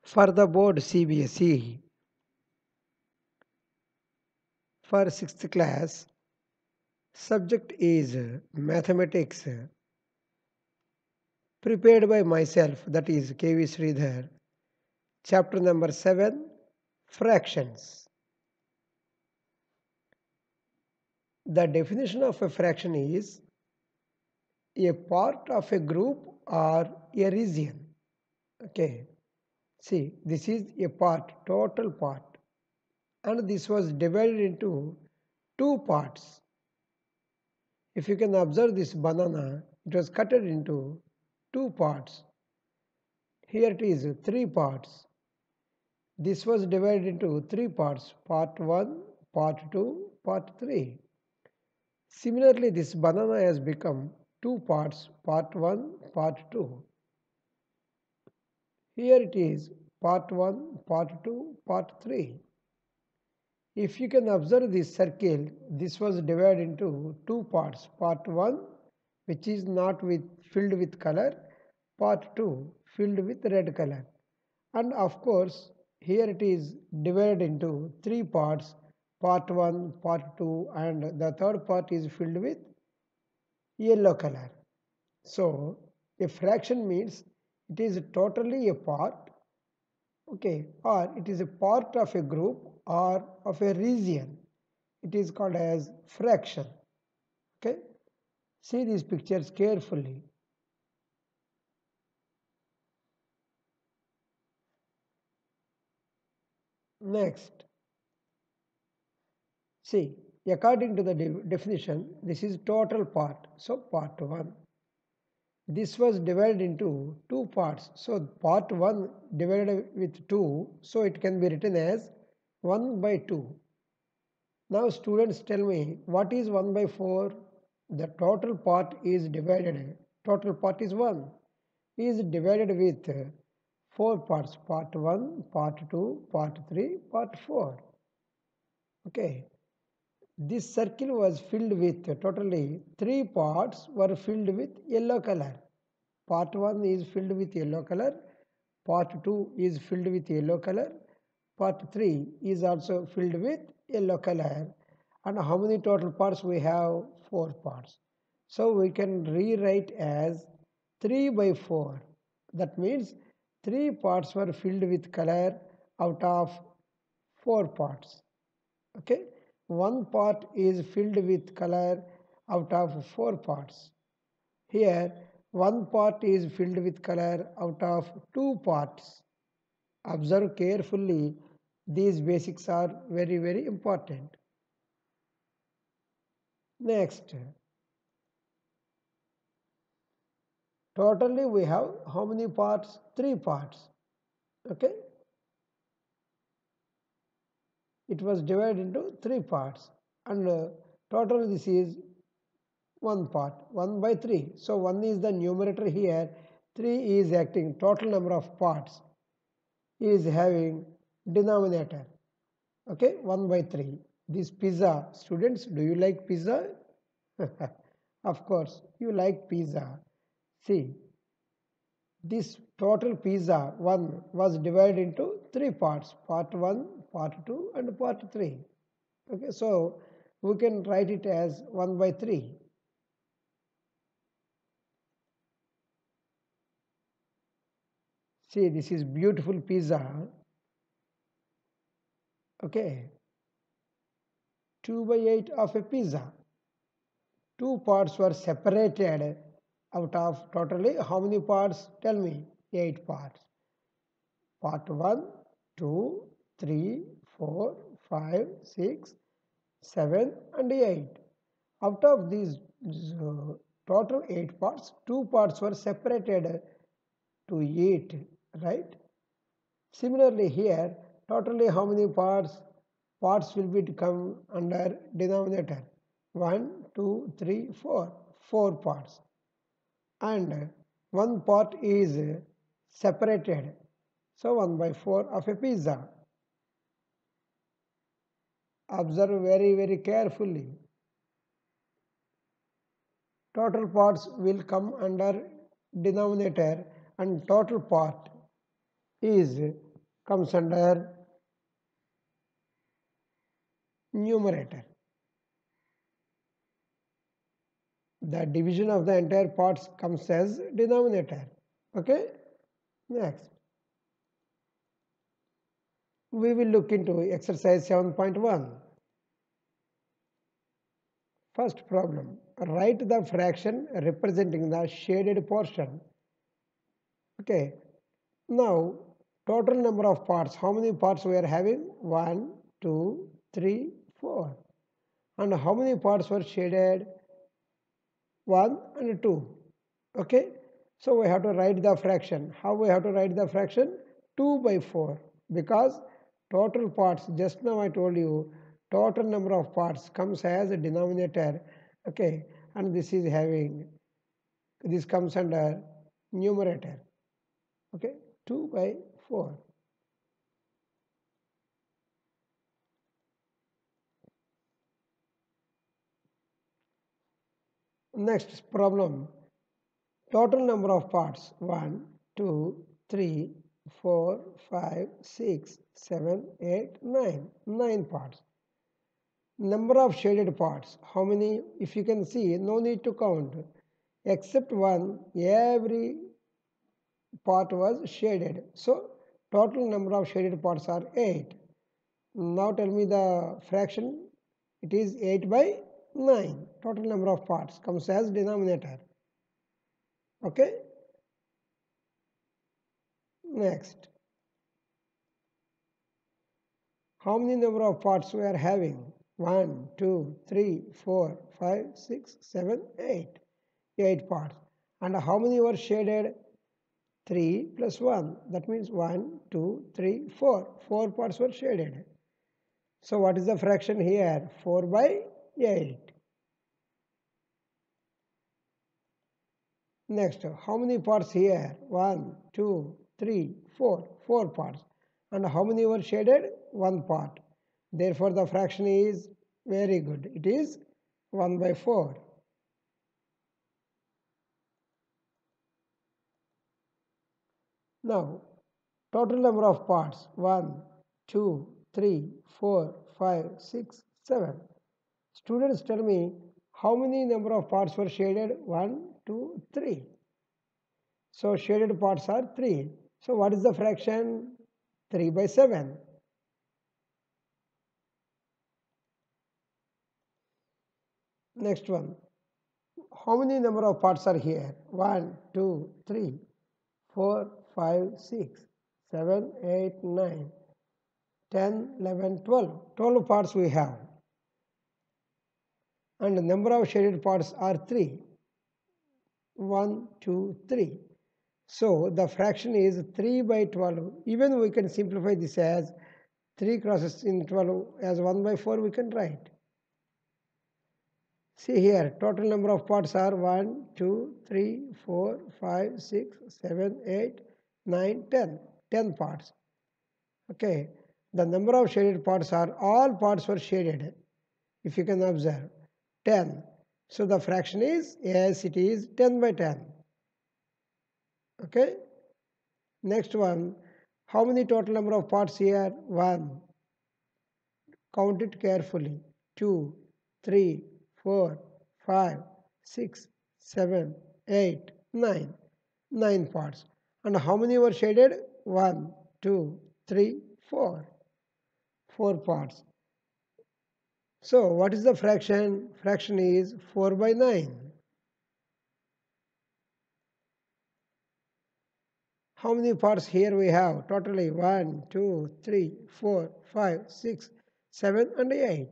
For the board CBSE, for 6th class, subject is mathematics, prepared by myself, that is KV Sridhar, chapter number 7, fractions. The definition of a fraction is a part of a group or a region. Okay, see, this is a part, total part, and this was divided into two parts. If you can observe this banana, it was cut into two parts. Here it is three parts. This was divided into three parts, part 1, part 2, part 3. Similarly, this banana has become two parts, part 1, part 2. Here it is part 1, part 2, part 3. If you can observe this circle, this was divided into two parts, part 1, which is not filled with color, part 2 filled with red color, and of course here it is divided into three parts, part 1, part 2, and the third part is filled with yellow color. So a fraction means it is totally a part, okay, or it is a part of a group or of a region. It is called as fraction. Okay, see these pictures carefully. Next, see, according to the definition, this is total part. So part 1. This was divided into two parts. So part 1 divided with 2, so it can be written as 1 by 2. Now students tell me, what is 1 by 4? The total part is divided, total part is 1, is divided with 4 parts, part 1, part 2, part 3, part 4. Okay. This circle was filled with totally 3 parts were filled with yellow color. Part 1 is filled with yellow color, part 2 is filled with yellow color, part 3 is also filled with yellow color. And how many total parts we have? 4 parts. So we can rewrite as 3 by 4. That means 3 parts were filled with color out of 4 parts. Okay, one part is filled with color out of 4 parts. Here one part is filled with color out of 2 parts. Observe carefully, these basics are very important. Next, totally we have how many parts? 3 parts. Okay, it was divided into 3 parts, and total this is 1 part, 1 by 3. So 1 is the numerator here, 3 is acting total number of parts, is having denominator. Okay, 1 by 3. This pizza, students, do you like pizza? Of course, you like pizza. See, this total pizza 1 was divided into 3 parts, part 1, part 2, and part 3. Okay, so we can write it as 1 by 3. See, this is beautiful pizza. Okay, 2 by 8 of a pizza. 2 parts were separated out of totally how many parts? Tell me. 8 parts. Part 1, 2, 3, 4, 5, 6, 7, and 8. Out of these total 8 parts, 2 parts were separated to 8, right? Similarly here, totally how many parts? Parts will be come under denominator. 1, 2, 3, 4. 4 parts. And one part is separated. So 1 by 4 of a pizza. Observe very carefully. Total parts will come under denominator, and total part is comes under numerator. The division of the entire parts comes as denominator. Okay, next we will look into exercise 7.1. First problem, write the fraction representing the shaded portion. Okay, now total number of parts, how many parts we are having? 1, 2, 3, 4. And how many parts were shaded? 1 and 2. Okay, so we have to write the fraction. How we have to write the fraction? 2 by 4, because total parts, just now I told you, total number of parts comes as a denominator. Okay, and this is having, this comes under numerator. Okay, 2 by 4. Next problem, total number of parts 1, 2, 3, 4, 5, 6, 7, 8, 9. 9 parts. Number of shaded parts, how many? If you can see, no need to count. Except one, every part was shaded. So total number of shaded parts are 8. Now tell me the fraction. It is 8 by 9. Total number of parts comes as denominator. Okay. Next. How many number of parts we are having? 1, 2, 3, 4, 5, 6, 7, 8. 8 parts. And how many were shaded? 3 plus 1. That means 1, 2, 3, 4. 4 parts were shaded. So what is the fraction here? 4 by 8. Next, how many parts here? 1, 2, 3, 4. 4 parts. And how many were shaded? 1 part. Therefore, the fraction is very good. It is 1 by 4. Now, total number of parts 1, 2, 3, 4, 5, 6, 7. Students, tell me how many number of parts were shaded? 1, 2, 3. So shaded parts are 3. So what is the fraction? 3 by 7. Next one. How many number of parts are here? 1, 2, 3, 4, 5, 6, 7, 8, 9, 10, 11, 12. 12 parts we have. And the number of shaded parts are 3. 1, 2, 3. So the fraction is 3 by 12. Even we can simplify this as 3 crosses in 12 as 1 by 4 we can write. See here, total number of parts are 1, 2, 3, 4, 5, 6, 7, 8, 9, 10. 10 parts. Okay, the number of shaded parts are, all parts were shaded. If you can observe, 10. So the fraction is, yes, it is 10 by 10. Okay. Next one, how many total number of parts here? 1. Count it carefully. 2, 3, 4, 5, 6, 7, 8, 9. 9 parts. And how many were shaded? 1, 2, 3, 4. 4 parts. So what is the fraction? Fraction is 4 by 9. How many parts here we have? Totally 1, 2, 3, 4, 5, 6, 7 and 8.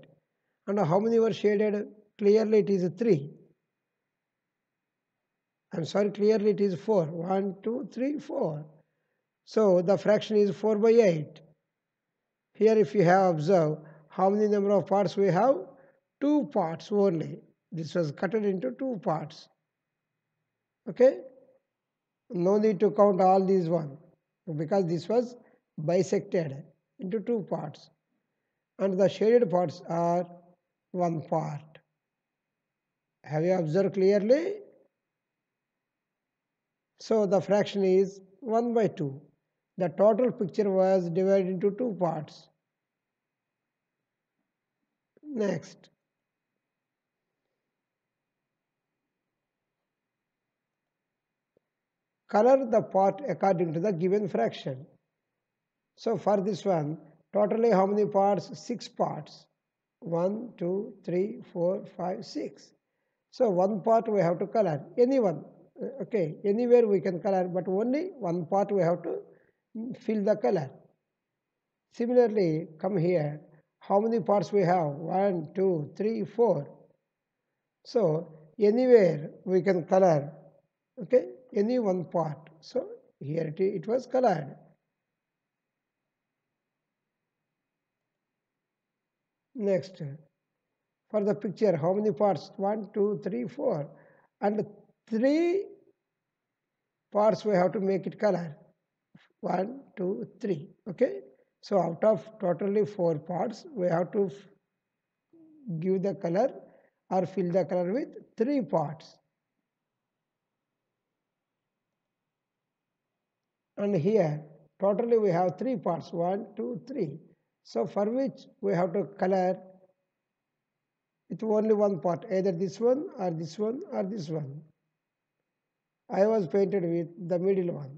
And how many were shaded? Clearly it is 3. I'm sorry, clearly it is 4. 1, 2, 3, 4. So the fraction is 4 by 8. Here if you have observed, how many number of parts we have? 2 parts only. This was cut into 2 parts. Okay? No need to count all these one, because this was bisected into 2 parts. And the shaded parts are 1 part. Have you observed clearly? So the fraction is 1 by 2. The total picture was divided into two parts. Next, color the part according to the given fraction. So for this one, totally how many parts? 6 parts. 1, 2, 3, 4, 5, 6. So one part we have to color, any one. Okay, anywhere we can color, but only one part we have to fill the color. Similarly, come here, how many parts we have? 1, 2, 3, 4. So anywhere we can color, okay, any one part. So here it was colored. Next, for the picture, how many parts? 1, 2, 3, 4. And 3 parts we have to make it color. 1, 2, 3. Okay. So out of totally 4 parts, we have to give the color or fill the color with 3 parts. And here, totally we have 3 parts. 1, 2, 3. So for which we have to color with only one part, either this one or this one or this one. I was painted with the middle one.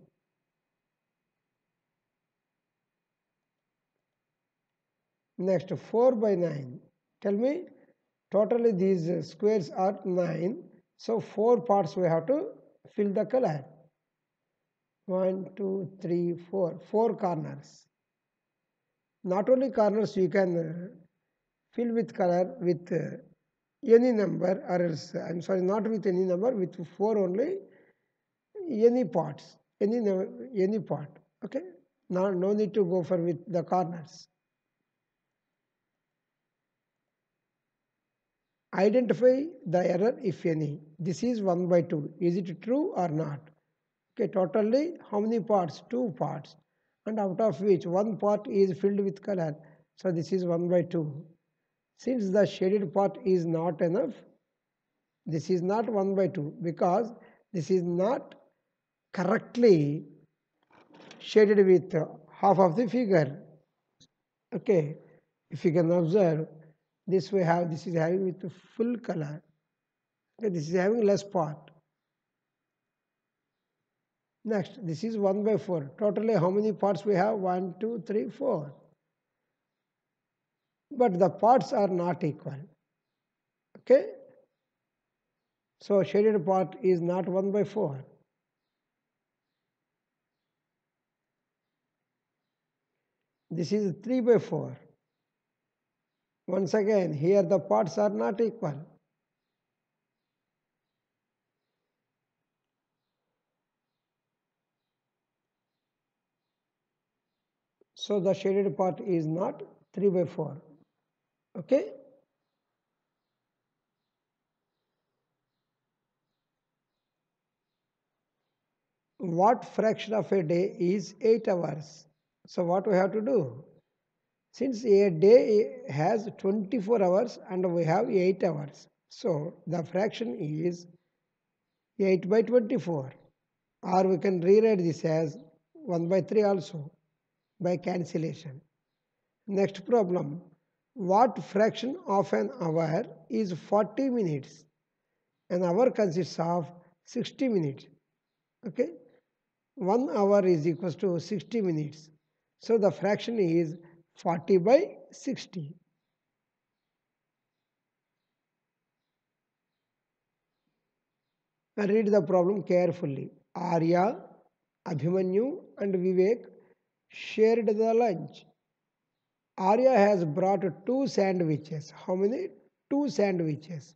Next, 4 by 9. Tell me, totally these squares are 9. So 4 parts we have to fill the color. 1, 2, 3, 4. 4 corners. Not only corners you can fill with color with any number, or else, I'm sorry, not with any number, with 4 only, any parts, any part. Okay, no need to go for with the corners. Identify the error if any. This is 1 by 2. Is it true or not? Okay, totally how many parts? 2 parts. And out of which one part is filled with color. So this is 1 by 2. Since the shaded part is not enough, this is not 1 by 2 because this is not correctly shaded with half of the figure. Okay, if you can observe, this is having with full color. Okay, this is having less part. Next, this is 1 by 4. Totally how many parts we have? 1, 2, 3, 4. But the parts are not equal. Okay? So shaded part is not 1 by 4. This is 3 by 4. Once again, here the parts are not equal. So the shaded part is not 3 by 4. Okay? What fraction of a day is 8 hours? So what we have to do? Since a day has 24 hours and we have 8 hours. So the fraction is 8 by 24. Or we can rewrite this as 1 by 3 also by cancellation. Next problem. What fraction of an hour is 40 minutes? An hour consists of 60 minutes. Okay? 1 hour is equals to 60 minutes. So the fraction is 40 by 60. Now read the problem carefully. Arya, Abhimanyu and Vivek shared the lunch. Arya has brought 2 sandwiches. How many? 2 sandwiches.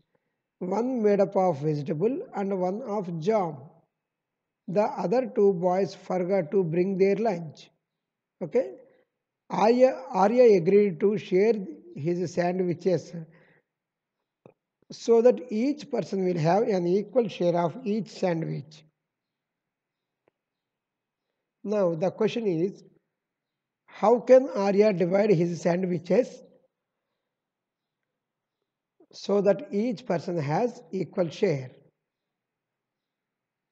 One made up of vegetable and one of jam. The other 2 boys forgot to bring their lunch. Okay? Arya agreed to share his sandwiches so that each person will have an equal share of each sandwich. Now the question is, how can Arya divide his sandwiches so that each person has equal share?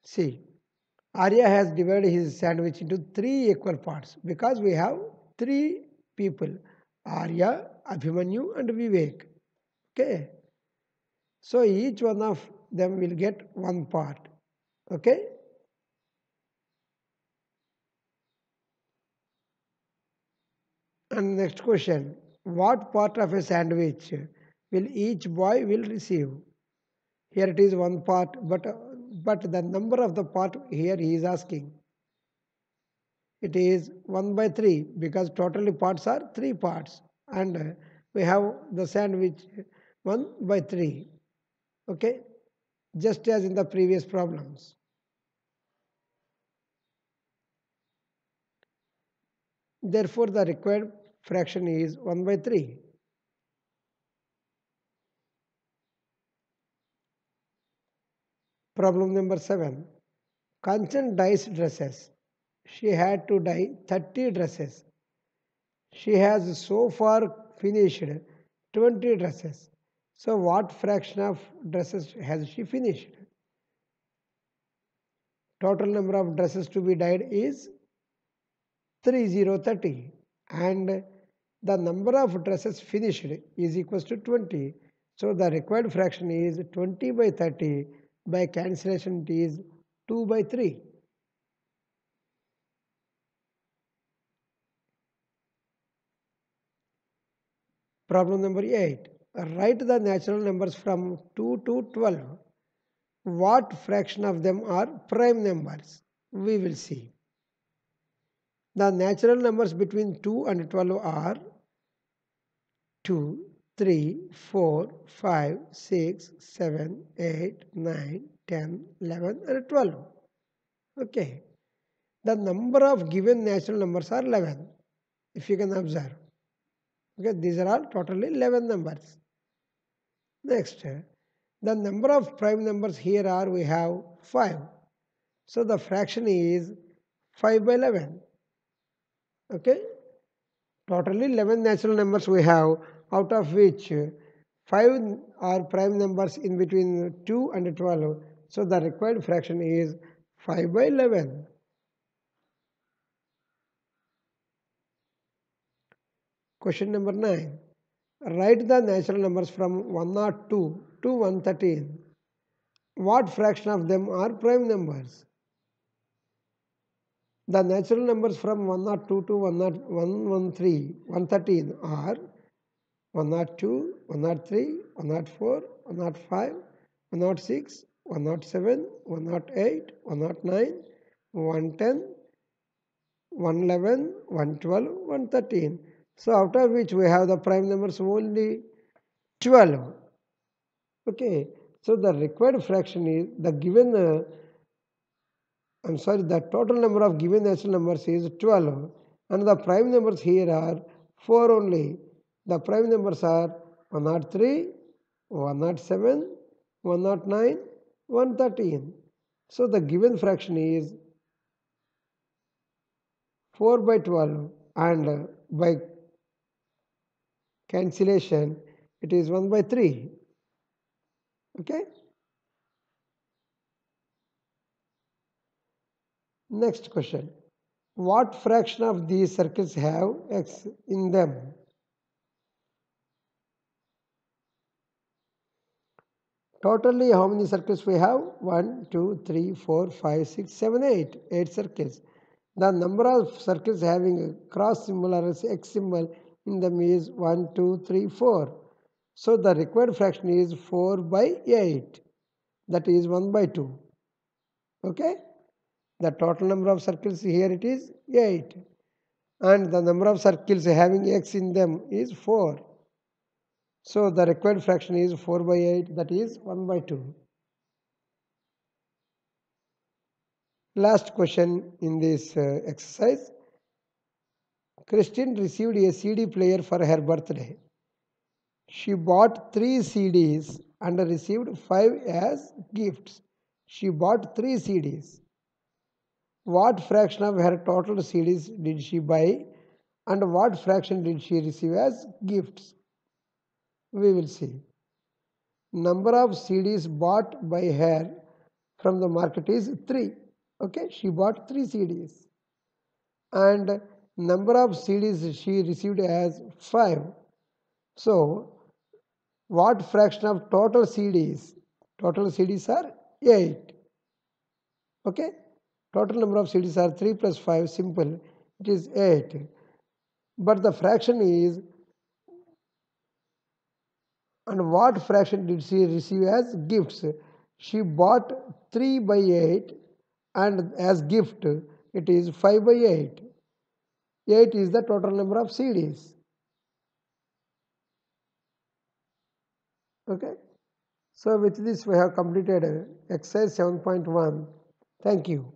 See, Arya has divided his sandwich into 3 equal parts because we have 3 people, Arya, Abhimanyu and Vivek. Okay. So each one of them will get 1 part. Okay. And next question, what part of a sandwich will each boy will receive? Here it is 1 part, but the number of the part here he is asking. It is 1 by 3 because totally parts are 3 parts, and we have the sandwich 1 by 3. Okay, just as in the previous problems. Therefore, the required fraction is 1 by 3. Problem number 7. Kanchan dyes dresses. She had to dye 30 dresses. She has so far finished 20 dresses. So what fraction of dresses has she finished? Total number of dresses to be dyed is 3030, and the number of dresses finished is equals to 20. So the required fraction is 20 by 30. By cancellation it is 2 by 3. Problem number 8. Write the natural numbers from 2 to 12. What fraction of them are prime numbers? We will see. The natural numbers between 2 and 12 are 2, 3, 4, 5, 6, 7, 8, 9, 10, 11 and 12. Okay. The number of given natural numbers are 11, if you can observe. Okay, these are all totally 11 numbers. Next, the number of prime numbers here are we have 5. So the fraction is 5 by 11. Okay. Totally 11 natural numbers we have, out of which 5 are prime numbers in between 2 and 12. So the required fraction is 5 by 11. Question number 9. Write the natural numbers from 102 to 113. What fraction of them are prime numbers? The natural numbers from 102 to 113, 113 are 102, 103, 104, 105, 106, 107, 108, 109, 110, 111, 112, 113. So out of which we have the prime numbers only 12. Okay, so the required fraction is the given, the total number of given natural numbers is 12, and the prime numbers here are 4 only. The prime numbers are 103, 107, 109, 113. So the given fraction is 4 by 12, and by cancellation it is 1 by 3. Okay. Next question. What fraction of these circles have x in them? Totally, how many circles we have? 1, 2, 3, 4, 5, 6, 7, 8. 8 circles. The number of circles having a cross symbol or x symbol in them is 1, 2, 3, 4. So the required fraction is 4 by 8. That is 1 by 2. Okay? The total number of circles here it is 8. And the number of circles having x in them is 4. So the required fraction is 4 by 8, that is 1 by 2. Last question in this exercise. Christine received a CD player for her birthday. She bought 3 CDs and received 5 as gifts. She bought 3 CDs. What fraction of her total CDs did she buy, and what fraction did she receive as gifts? We will see. Number of CDs bought by her from the market is 3. Okay, she bought 3 CDs. And number of CDs she received as 5. So, what fraction of total CDs? Total CDs are 8. Okay, total number of CDs are 3 plus 5, simple, it is 8. But the fraction is, and what fraction did she receive as gifts? She bought 3 by 8, and as gift it is 5 by 8. 8 is the total number of CDs. Okay. So with this we have completed exercise 7.1. Thank you.